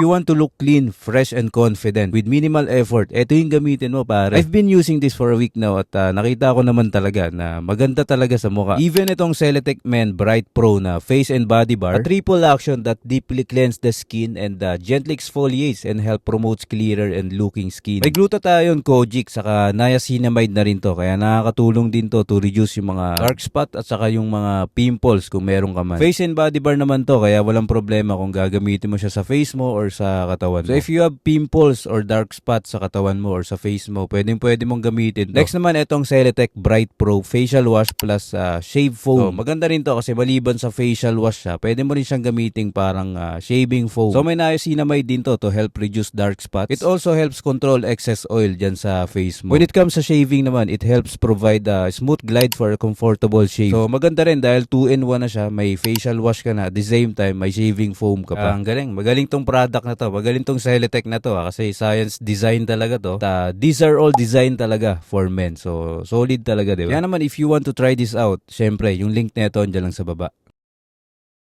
you want to look clean, fresh, and confident with minimal effort, ito yung gamitin mo, pare. I've been using this for a week now at nakita ko naman talaga na maganda talaga sa mukha. Even itong Celetec Men Bright Pro na face and body bar, a triple action that deeply cleanse the skin and gently exfoliates and help promotes clearer and looking skin. May glutathione, kojic, saka niacinamide na rin to, kaya nakakatulong din to to reduce yung mga dark spot at saka yung mga pimples kung meron ka man. Face and body bar naman to, kaya walang problema kung gagamitin mo siya sa face mo or sa katawan mo. So if you have pimples or dark spots sa katawan mo or sa face mo, pwede mong gamitin to. Next naman itong Celetec Bright Pro Facial Wash plus Shave Foam. So, maganda rin to kasi maliban sa facial wash siya, pwede mo rin siyang gamitin parang shaving foam. So may niacinamide din to help reduce dark spots. It also helps control excess oil dyan sa face mo. When it comes sa shaving naman, it helps provide a smooth glide for a comfortable shave. So maganda rin dahil 2-in-1 na siya. May facial wash ka na, at the same time may shaving foam ka pa. Ang galing. Magaling tong product na to. Magaling tong Celetec na to kasi science design talaga to. These are all design talaga for men. So solid talaga, diba? Kaya naman if you want to try this out, syempre yung link na ito andyan lang sa baba.